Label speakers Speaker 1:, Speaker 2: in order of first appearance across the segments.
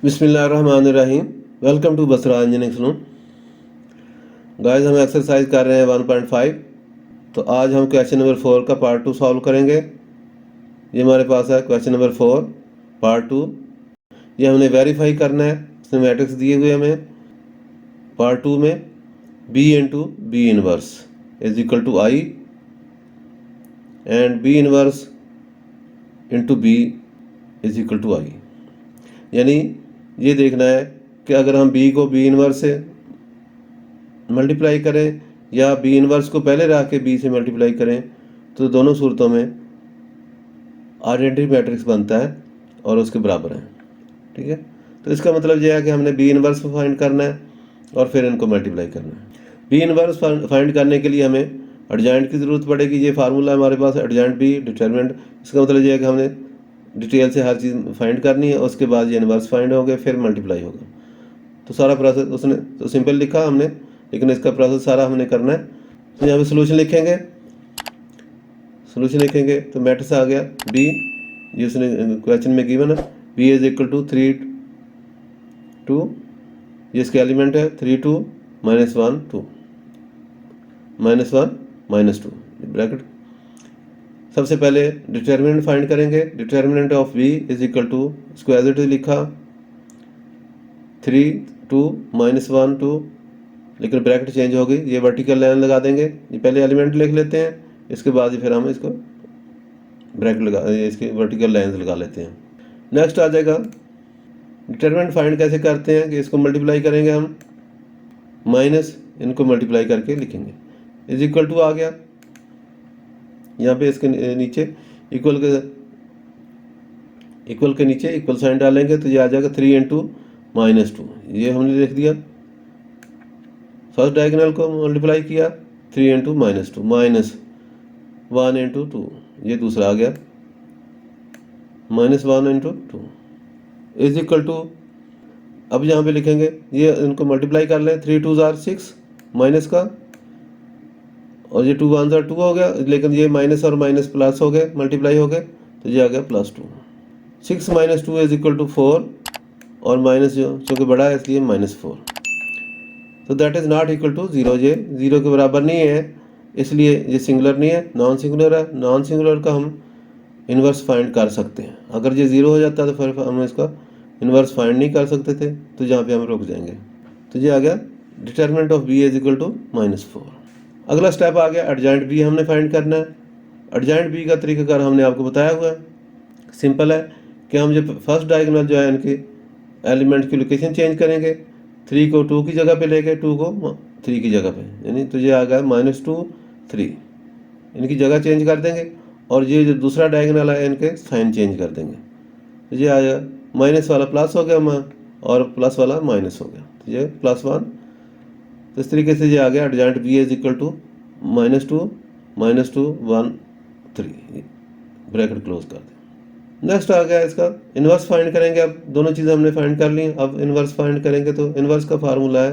Speaker 1: बिस्मिल्लाहिर्रहमानिर्रहीम। Welcome to Basra engineering saloon. Guys, हम exercise कर रहे हैं 1.5। तो आज हम क्वेश्चन नंबर 4 का पार्ट 2 सॉल्व करेंगे। ये हमारे पास है क्वेश्चन नंबर 4 पार्ट 2। ये हमने वेरीफाई करना है। इसमें मैट्रिक्स दिए हुए हमें पार्ट 2 में b into B inverse is equal to I and b inverse into B is equal to I. यानी ये देखना है कि अगर हम b को b इनवर्स से मल्टीप्लाई करें या बी इनवर्स को पहले रख के बी से मल्टीप्लाई करें तो दोनों सूरतों में आइडेंटिटी मैट्रिक्स बनता है और उसके बराबर है। ठीक है, तो इसका मतलब यह है कि हमने बी इनवर्स को फाइंड करना है और फिर इनको मल्टीप्लाई करना है। बी इनवर्स फाइंड करने के लिए हमें एडजॉइंट की ज़रूरत पड़ेगी। ये फार्मूला हमारे पास एडजॉइंट बी डिटरमिनेंट। इसका मतलब यह है कि हमने डिटेल से हर चीज़ फाइंड करनी है, उसके बाद ये इनवर्स फाइंड होंगे, फिर मल्टीप्लाई होगा। तो सारा प्रोसेस उसने तो सिंपल लिखा हमने, लेकिन इसका प्रोसेस सारा हमने करना है। तो यहाँ पे सोल्यूशन लिखेंगे तो मैट्रिक्स आ गया बी, ये उसने क्वेश्चन में गिवन है, बी इज इक्वल टू 3 2, ये इसके एलिमेंट है 3 2 -1 2 -1 -2 ब्रैकेट। सबसे पहले डिटर्मिनेंट फाइंड करेंगे। Determinant of B is equal to, इसको एज इट इज लिखा 3 2 -1 2, लेकिन ब्रैकेट चेंज हो गई। ये वर्टिकल लाइन लगा देंगे। ये पहले एलिमेंट लिख लेते हैं, इसके बाद फिर हम इसको ब्रैकेट लगा, इसकी वर्टिकल लाइंस लगा लेते हैं। नेक्स्ट आ जाएगा डिटरमिनेंट फाइंड कैसे करते हैं कि इसको मल्टीप्लाई करेंगे हम, माइनस इनको मल्टीप्लाई करके लिखेंगे। इज इक्वल टू आ गया, यहाँ पे इसके नीचे इक्वल के नीचे इक्वल साइन डालेंगे तो ये आ जाएगा 3 इंटू -2। ये हमने लिख दिया। फर्स्ट डायगोनल को मल्टीप्लाई किया 3 इंटू -2 -1 इंटू 2, ये दूसरा आ गया -1 इंटू 2 इज इक्वल टू। अब यहाँ पे लिखेंगे, ये इनको मल्टीप्लाई कर लें, 3 2 ज़ार 6 माइनस का, और ये 2 1 ज़ार 2 हो गया, लेकिन ये माइनस और माइनस प्लस हो गए, मल्टीप्लाई हो गए, तो ये आ गया +2। 6 -2 इज इक्वल टू 4, और माइनस जो चूँकि बड़ा है इसलिए -4। तो that is not equal to 0। ये 0 के बराबर नहीं है, इसलिए ये सिंगुलर नहीं है, नॉन सिंगुलर है। नॉन सिंगुलर का हम इन्वर्स फाइंड कर सकते हैं। अगर ये 0 हो जाता तो फिर हम इसका इन्वर्स फाइंड नहीं कर सकते थे, तो यहाँ पे हम रुक जाएंगे। तो ये आ गया determinant of B is equal to -4। अगला स्टेप आ गया एडजॉइंट बी हमने फाइंड करना है। एडजॉइंट बी का तरीकाकार हमने आपको बताया हुआ है, सिंपल है कि हम जो फर्स्ट डायगोनल जो है इनके एलिमेंट की लोकेशन चेंज करेंगे। 3 को 2 की जगह पे लेके 2 को 3 की जगह पे, यानी तो ये आ गया -2 3, इनकी जगह चेंज कर देंगे, और ये जो दूसरा डायगोनल है इनके साइन चेंज कर देंगे। तो ये आया माइनस वाला प्लस हो गया और प्लस वाला माइनस हो गया, तो ये +1। तो इस तरीके से ये आ गया adjoint B is equal to -2 -2 1 3, bracket close कर दें। नेक्स्ट आ गया इसका इन्वर्स फाइंड करेंगे। अब दोनों चीज़ें हमने फाइंड कर ली। अब इन्वर्स फाइंड करेंगे तो इन्वर्स का फार्मूला है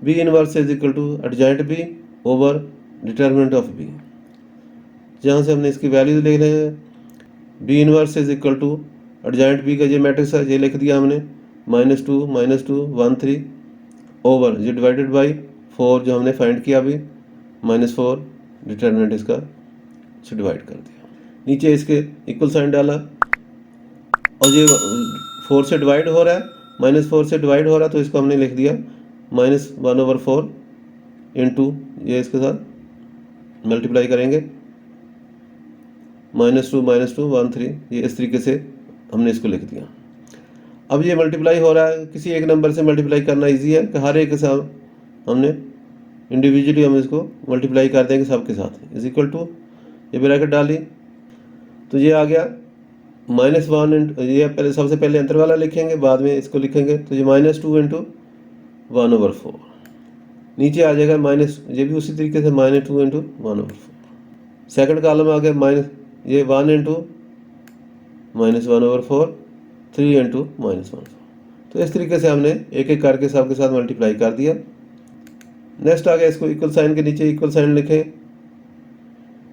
Speaker 1: B inverse is equal to adjoint B over determinant of B. जहाँ से हमने इसकी वैल्यूज लिख रहे हैं, B inverse is equal to adjoint B का ये मैट्रिक्स है, ये लिख दिया हमने -2 -2 1 3 ओवर ये डिवाइडेड बाई 4 जो हमने फाइंड किया अभी -4, डिटरमिनेंट इसका से डिवाइड कर दिया। नीचे इसके इक्वल साइन डाला, और ये 4 से डिवाइड हो रहा है, -4 से डिवाइड हो रहा है, तो इसको हमने लिख दिया -1/4 इंटू, ये इसके साथ मल्टीप्लाई करेंगे -2 -2 1 3, ये इस तरीके से हमने इसको लिख दिया। अब ये मल्टीप्लाई हो रहा है, किसी एक नंबर से मल्टीप्लाई करना इजी है कि हर एक के साथ हमने इंडिविजुअली हम इसको मल्टीप्लाई कर देंगे सबके साथ। इज इक्वल टू, ये ब्रैकेट डाली तो ये आ गया -1, ये पहले सबसे पहले अंतर वाला लिखेंगे, बाद में इसको लिखेंगे, तो ये -2 इंटू 1/4। नीचे आ जाएगा माइनस, ये भी उसी तरीके से -2 इंटू 1/4। सेकेंड कॉलम आ गया ये 1 इंटू -1/4 3 इंटू -1/4। तो इस तरीके से हमने एक एक करके सबके साथ मल्टीप्लाई कर दिया। नेक्स्ट आ गया, इसको इक्वल साइन के नीचे इक्वल साइन लिखें।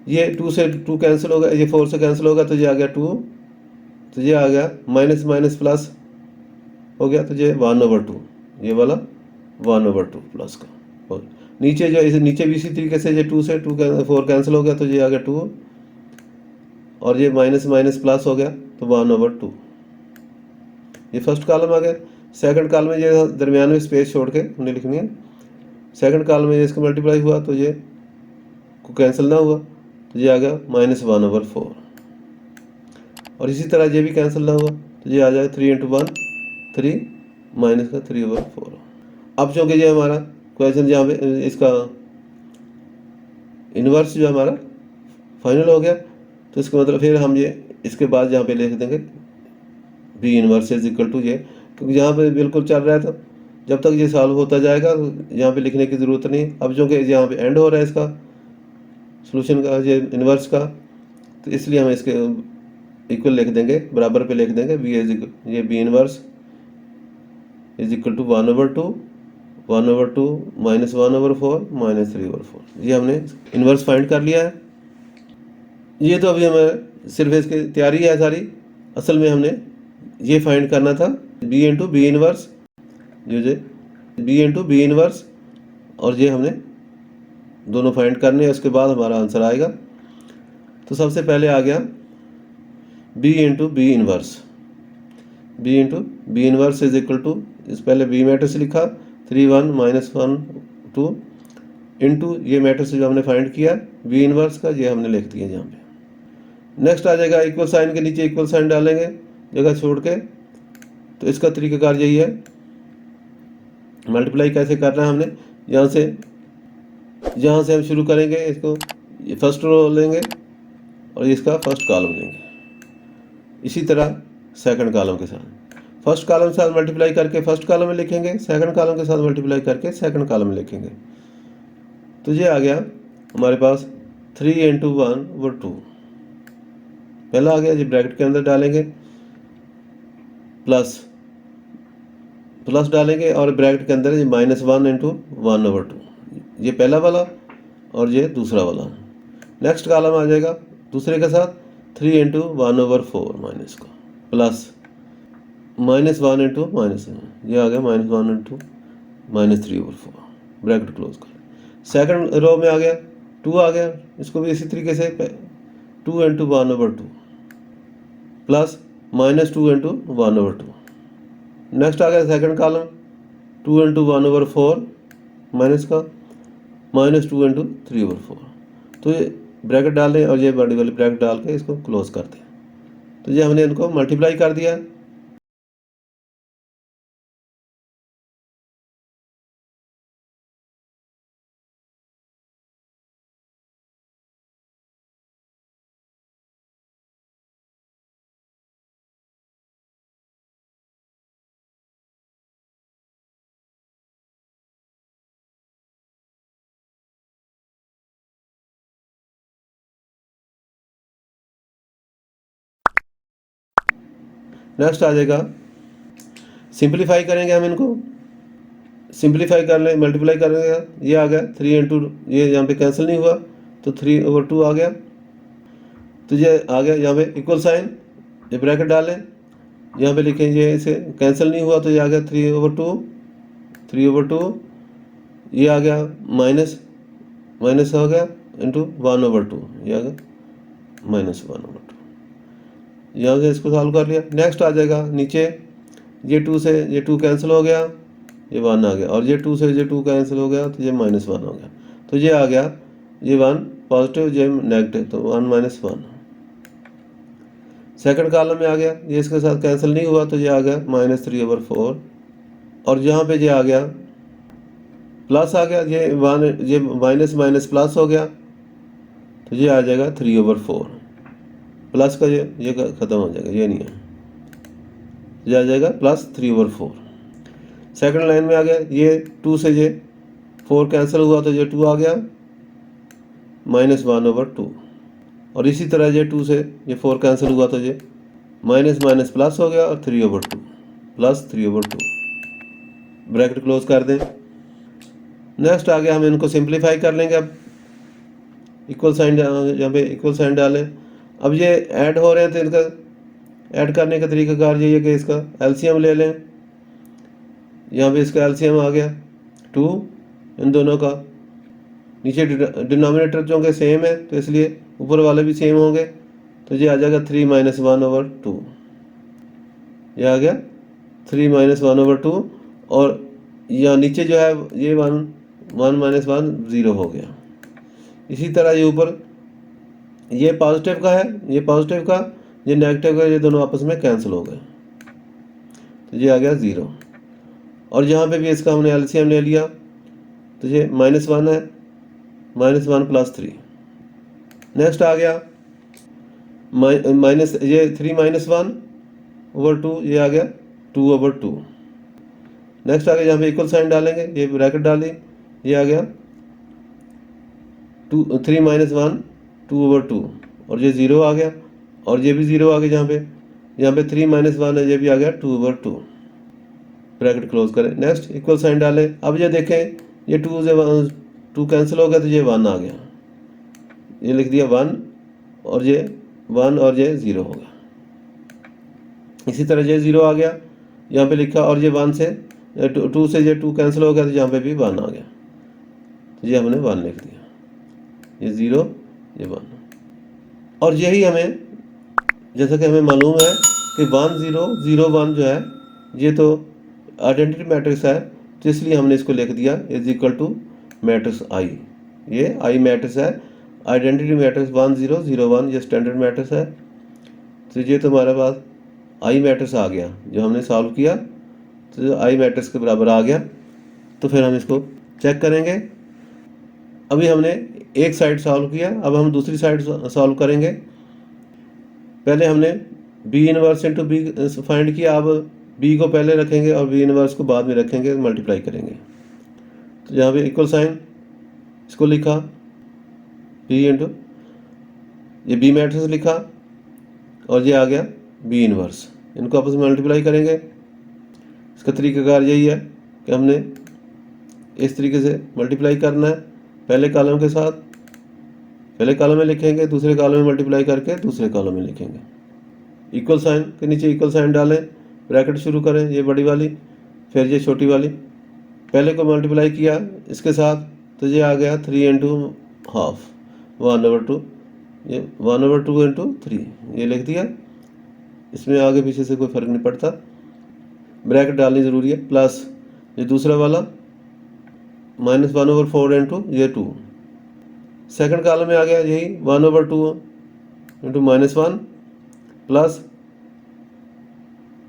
Speaker 1: ये 2 से 2 कैंसिल होगा, ये 4 से कैंसिल होगा, तो ये आ गया 2, तो ये आ गया माइनस माइनस प्लस हो गया, तो ये 1/2, ये वाला 1/2 प्लस का। और नीचे जो इसे नीचे भी इसी तरीके से ये 2 से 4 कैंसिल हो गया, तो ये आ गया 2, और ये माइनस माइनस प्लस हो गया, तो 1/2। ये फर्स्ट कॉलम आ गया। सेकंड कॉलम में ये दरमियान में स्पेस छोड़ के हमने लिखनी है। सेकंड कॉलम में इसका मल्टीप्लाई हुआ तो ये को कैंसिल ना हुआ, तो ये आ गया -1/4। और इसी तरह ये भी कैंसिल ना हुआ, तो ये आ जाएगा 3 × 1 3 माइनस का 3/4। अब चूँकि ये हमारा क्वेश्चन यहाँ पे इसका इन्वर्स जो हमारा फाइनल हो गया, तो इसका मतलब फिर हम ये इसके बाद यहाँ पे लिख देंगे B inverse is equal to ये, क्योंकि यहाँ पे बिल्कुल चल रहा है, तो जब तक ये सॉल्व होता जाएगा यहाँ पे लिखने की ज़रूरत नहीं। अब चूँकि यहाँ पे एंड हो रहा है इसका सॉल्यूशन का, ये इन्वर्स का, तो इसलिए हम इसके इक्वल लिख देंगे, बराबर पे लिख देंगे बी इज इक्वल, ये B inverse is equal to 1/2 -1/4 -3/4। ये हमने इन्वर्स फाइंड कर लिया है। ये तो अभी हमें सिर्फ इसकी तैयारी है सारी। असल में हमने ये फाइंड करना था बी इंटू बी इन्वर्स, जो बी इंटू बी इन्वर्स, और ये हमने दोनों फाइंड करने हैं, उसके बाद हमारा आंसर आएगा। तो सबसे पहले आ गया B into B inverse, B into B inverse is equal to, इस पहले बी मैट्रिक्स लिखा 3 1 -1 2 इंटू ये मैट्रिक्स जो हमने फाइंड किया बी इन्वर्स का, ये हमने लिख दिया यहाँ पे। नेक्स्ट आ जाएगा इक्वल साइन के नीचे इक्वल साइन डालेंगे जगह छोड़ के। तो इसका तरीकाकार यही है, मल्टीप्लाई कैसे करना है हमने, यहाँ से हम शुरू करेंगे, इसको ये फर्स्ट रो लेंगे और इसका फर्स्ट कॉलम लेंगे। इसी तरह सेकंड कॉलम के साथ, फर्स्ट कॉलम के साथ मल्टीप्लाई करके फर्स्ट कॉलम में लिखेंगे, सेकंड कॉलम के साथ मल्टीप्लाई करके सेकंड कॉलम में लिखेंगे। तो ये आ गया हमारे पास 3 × 1/2, पहला आ गया, ये ब्रैकेट के अंदर डालेंगे, प्लस डालेंगे, और ब्रैकेट के अंदर ये -1 × 1/2, ये पहला वाला और ये दूसरा वाला। नेक्स्ट कॉलम आ जाएगा दूसरे के साथ 3 × 1/4 माइनस का, प्लस -1 × -1, ये आ गया -1 × -3/4, ब्रैकेट क्लोज कर। सेकंड रो में आ गया 2 आ गया, इसको भी इसी तरीके से 2 × 1/2 प्लस -2 × 1/2। नेक्स्ट आ गया सेकंड कॉलम 2 × 1/4 माइनस का -2 × 3/4। तो ये ब्रैकेट डालें और ये बड़ी वाली ब्रैकेट डाल के इसको क्लोज कर दें। तो ये हमने इनको मल्टीप्लाई कर दिया है। नेक्स्ट आ जाएगा सिंप्लीफाई करेंगे हम इनको, सिंप्लीफाई कर लें, मल्टीप्लाई करेंगे, ये आ गया 3 × ये यहाँ पे कैंसिल नहीं हुआ तो 3/2 आ गया। तो ये आ गया यहाँ पे इक्वल साइन, ये ब्रैकेट डालें, यहाँ पे लिखें, ये इसे कैंसिल नहीं हुआ तो ये आ गया 3/2, ये आ गया माइनस हो गया इंटू 1/2, ये आ गया -1/2। यहाँ से इसको सॉल्व कर लिया। नेक्स्ट आ जाएगा नीचे, ये 2 से ये 2 कैंसिल हो गया, ये 1 आ गया, और ये 2 से ये 2 कैंसिल हो गया तो ये -1 हो गया। तो ये आ गया, ये 1 पॉजिटिव, ये नेगेटिव, तो 1 - 1। सेकंड कॉलम में आ गया, ये इसके साथ कैंसिल नहीं हुआ तो ये आ गया -3/4, और यहाँ पे ये आ गया प्लस आ गया, ये माइनस प्लस हो गया तो ये आ जाएगा 3/4, प्लस का ये ख़त्म हो जाएगा, ये नहीं है, ये आ जाएगा +3/4। सेकंड लाइन में आ गया, ये 2 से ये 4 कैंसिल हुआ तो ये 2 आ गया -1/2, और इसी तरह ये 2 से ये 4 कैंसिल हुआ तो ये माइनस प्लस हो गया और 3/2 +3/2, ब्रैकेट क्लोज कर दें। नेक्स्ट आ गया, हम इनको सिंप्लीफाई कर लेंगे। अब इक्वल साइन, यहाँ पे इक्वल साइन डालें। अब ये ऐड हो रहे हैं तो इनका ऐड करने का तरीकाकार यही है कि इसका एलसीएम ले लें, यहाँ पे इसका एलसीएम आ गया 2 इन दोनों का। नीचे डिनोमिनेटर जो के सेम है तो इसलिए ऊपर वाले भी सेम होंगे, तो ये आ जाएगा 3 - 1/2। ये आ गया 3 - 1/2 और यहाँ नीचे जो है ये 1 1 - 1 0 हो गया। इसी तरह ये ऊपर ये पॉजिटिव का है, ये पॉजिटिव का, ये नेगेटिव का, ये दोनों आपस में कैंसिल हो गए, तो ये आ गया 0। और यहाँ पे भी इसका हमने एलसीएम ले लिया, तो ये -1 है, -1 + 3। नेक्स्ट आ गया माइनस ये 3 - 1/2, ये आ गया 2/2। नेक्स्ट आ गया यहाँ पे इक्वल साइन डालेंगे, ये ब्रैकेट डाली, ये आ गया 3 - 1 2/2 और ये 0 आ गया, और ये भी 0 आ गया। यहाँ पे 3 - 1 है, ये भी आ गया 2/2। ब्रैकेट क्लोज करें। नेक्स्ट इक्वल साइन डालें। अब ये देखें ये 2 से 2 कैंसिल हो गया, तो ये 1 आ गया, ये लिख दिया 1 और ये 1 और ये 0 हो गया। इसी तरह ये 0 आ गया यहाँ पे लिखा, और ये 1 से 2 से ये 2 कैंसिल हो गया, तो यहाँ पे भी 1 आ गया, तो ये हमने 1 लिख दिया, ये 0 ये 1। और यही हमें, जैसा कि हमें मालूम है कि 1 0 0 1 जो है ये तो आइडेंटिटी मैट्रिक्स है, तो इसलिए हमने इसको लिख दिया = मैट्रिक्स आई। ये आई मैट्रिक्स है, आइडेंटिटी मैट्रिक्स 1 0 0 1 ये स्टैंडर्ड मैट्रिक्स है। तो ये तो हमारे पास आई मैट्रिक्स आ गया, जो हमने सॉल्व किया तो आई मैट्रिक्स के बराबर आ गया। तो फिर हम इसको चेक करेंगे। अभी हमने एक साइड सॉल्व किया, अब हम दूसरी साइड सॉल्व करेंगे। पहले हमने B inverse into B find किया, अब बी को पहले रखेंगे और बी इनवर्स को बाद में रखेंगे, मल्टीप्लाई करेंगे। तो यहाँ पे इक्वल साइन इसको लिखा बी इंटू ये बी मैट्रिक्स लिखा, और ये आ गया बी इनवर्स, इनको आपस में मल्टीप्लाई करेंगे। इसका तरीकाकार यही है कि हमने इस तरीके से मल्टीप्लाई करना है, पहले कॉलम के साथ पहले कॉलम में लिखेंगे, दूसरे कॉलम में मल्टीप्लाई करके दूसरे कॉलम में लिखेंगे। इक्वल साइन के नीचे इक्वल साइन डालें, ब्रैकेट शुरू करें, ये बड़ी वाली फिर ये छोटी वाली, पहले को मल्टीप्लाई किया इसके साथ, तो ये आ गया 3 × ½ 1/2, ये 1/2 × 3 ये लिख दिया। इसमें आगे पीछे से कोई फ़र्क नहीं पड़ता, ब्रैकेट डालनी ज़रूरी है, प्लस ये दूसरा वाला -1/4 × ये 2। सेकंड कॉलम में आ गया यही 1/2 × -1 प्लस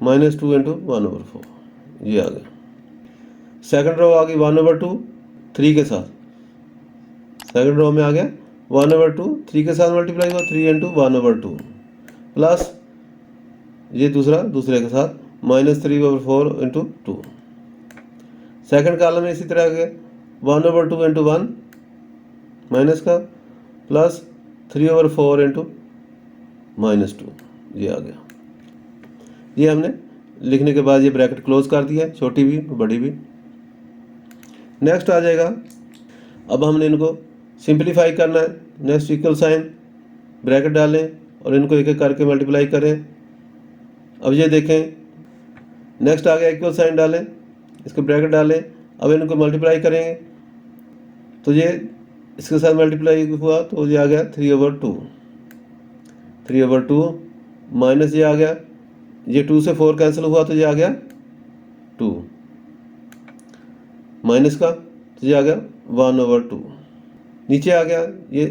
Speaker 1: -2 × 1/4, ये आ गया। सेकंड रो आ गई 1/2 3 के साथ, सेकंड रो में आ गया 1/2 3 के साथ मल्टीप्लाई हुआ 3 × 1/2 प्लस ये दूसरे के साथ -3/4 × 2। सेकंड कॉलम में इसी तरह आ गया 1/2 × 1 माइनस का प्लस 3/4 × -2, ये आ गया। ये हमने लिखने के बाद ये ब्रैकेट क्लोज कर दिया, छोटी भी बड़ी भी। नेक्स्ट आ जाएगा, अब हमने इनको सिंप्लीफाई करना है। नेक्स्ट इक्वल साइन ब्रैकेट डालें और इनको एक एक करके मल्टीप्लाई करें। अब ये देखें, नेक्स्ट आ गया इक्वल साइन डालें, इसको ब्रैकेट डालें, अब इनको मल्टीप्लाई करेंगे, तो ये इसके साथ मल्टीप्लाई हुआ तो ये आ गया 3/2 माइनस ये आ गया, ये 2 से 4 कैंसिल हुआ तो ये आ गया 2 माइनस का, तो ये आ गया 1/2। नीचे आ गया ये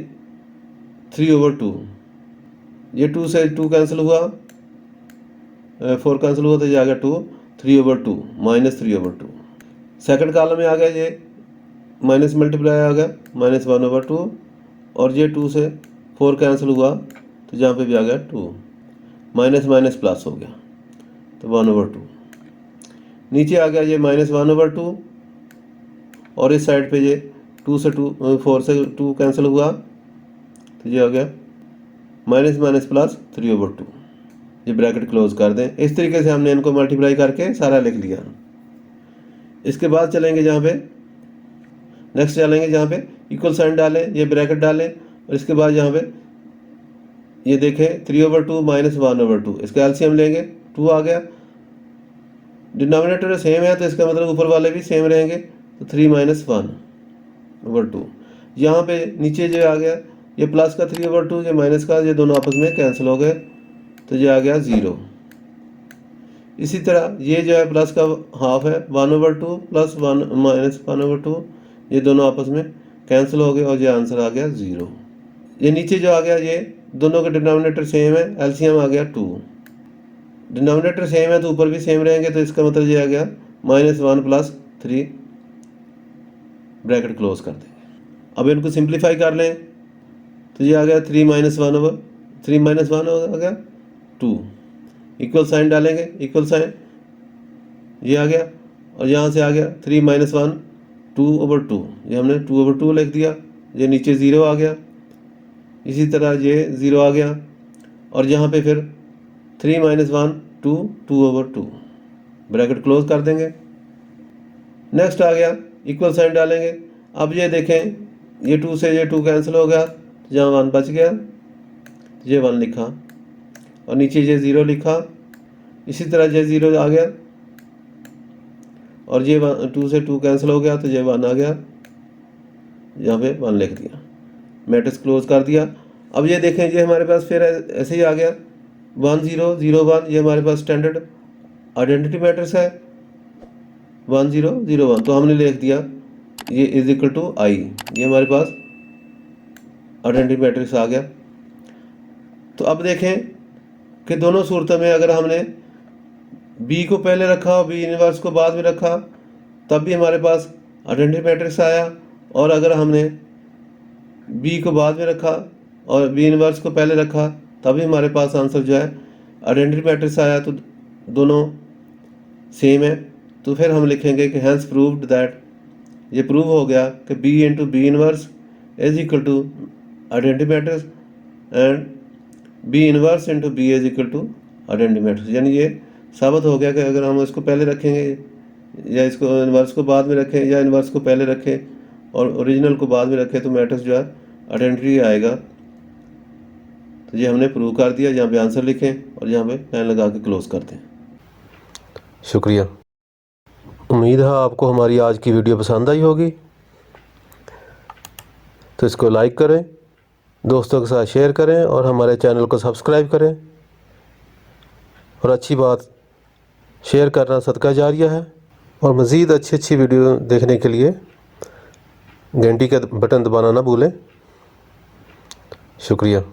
Speaker 1: 3/2, ये 2 से 2 कैंसिल हुआ, 4 कैंसिल हुआ तो ये आ गया 2 3/2 -3/2। सेकंड कॉलम में आ गया ये माइनस मल्टीप्लाई आ गया -1/2, और ये 2 से 4 कैंसिल हुआ तो यहाँ पे भी आ गया 2 माइनस माइनस प्लस हो गया तो 1/2। नीचे आ गया ये -1/2, और इस साइड पे ये 4 से 2 कैंसिल हुआ तो ये आ गया माइनस माइनस प्लस 3/2। ये ब्रैकेट क्लोज कर दें। इस तरीके से हमने इनको मल्टीप्लाई करके सारा लिख लिया। इसके बाद चलेंगे जहाँ पे नेक्स्ट चलेंगे जहाँ पे इक्वल साइन डालें, ये ब्रैकेट डालें, और इसके बाद यहाँ पे ये देखें 3/2 -1/2, इसका एलसीएम लेंगे 2 आ गया, डिनोमिनेटर सेम है तो इसका मतलब ऊपर वाले भी सेम रहेंगे, तो 3 माइनस 1/2। यहाँ पे नीचे जो आ गया ये प्लस का 3/2, ये माइनस का, ये दोनों आपस में कैंसिल हो गए, तो ये आ गया 0। इसी तरह ये जो है प्लस का हाफ है, 1/2 प्लस 1 माइनस 1/2, ये दोनों आपस में कैंसिल हो गए और ये आंसर आ गया 0। ये नीचे जो आ गया ये दोनों के डिनोमिनेटर सेम है, एलसीएम आ गया 2। डिनोमिनेटर सेम है तो ऊपर भी सेम रहेंगे, तो इसका मतलब ये आ गया -1 + 3, ब्रैकेट क्लोज कर देंगे। अब इनको सिंप्लीफाई कर लें तो ये आ गया 3 - 1 3 - 1 आ गया 2, इक्वल साइन डालेंगे, इक्वल साइन ये आ गया, और यहाँ से आ गया 3 - 1 2/2, ये हमने 2/2 लिख दिया, ये नीचे 0 आ गया, इसी तरह ये 0 आ गया, और यहाँ पे फिर 3 - 1 2 2/2, ब्रैकेट क्लोज कर देंगे। नेक्स्ट आ गया इक्वल साइन डालेंगे। अब ये देखें ये 2 से ये 2 कैंसिल हो गया, जहाँ 1 बच गया, ये 1 लिखा, और नीचे ये 0 लिखा, इसी तरह ये 0 आ गया, और ये 2 से 2 कैंसिल हो गया, तो ये 1 आ गया, यहाँ पे 1 लिख दिया, मैट्रिक्स क्लोज कर दिया। अब ये देखें ये हमारे पास फिर ऐसे ही आ गया 1 0 0 1, ये हमारे पास स्टैंडर्ड आइडेंटिटी मैट्रिक्स है 1 0 0 1, तो हमने लिख दिया ये इज इक्वल टू आई, ये हमारे पास आइडेंटिटी मैट्रिक्स आ गया। तो अब देखें कि दोनों सूरतों में अगर हमने बी को पहले रखा और बी इनवर्स को बाद में रखा तब भी हमारे पास आइडेंटिटी मैट्रिक्स आया, और अगर हमने बी को बाद में रखा और बी इनवर्स को पहले रखा तभी हमारे पास आंसर जो है आइडेंटिटी मैट्रिक्स आया, तो दोनों सेम है। तो फिर हम लिखेंगे कि हैंस प्रूव्ड दैट, ये प्रूव हो गया कि B into B inverse is equal to identity matrix, and B inverse into B is equal to identity matrix. यानी ये साबित हो गया कि अगर हम इसको पहले रखेंगे या इसको इनवर्स को बाद में रखें या इनवर्स को पहले रखें और ओरिजिनल को बाद में रखें तो मैट्रिक्स जो है आइडेंटिटी आएगा। तो ये हमने प्रूव कर दिया। यहाँ पे आंसर लिखें और यहाँ पे लाइन लगा के क्लोज कर दें। शुक्रिया। उम्मीद है आपको हमारी आज की वीडियो पसंद आई होगी, तो इसको लाइक करें, दोस्तों के साथ शेयर करें और हमारे चैनल को सब्सक्राइब करें। और अच्छी बात, शेयर करना सदका जारिया है। और मज़ीद अच्छी वीडियो देखने के लिए घंटी का बटन दबाना ना भूलें। शुक्रिया।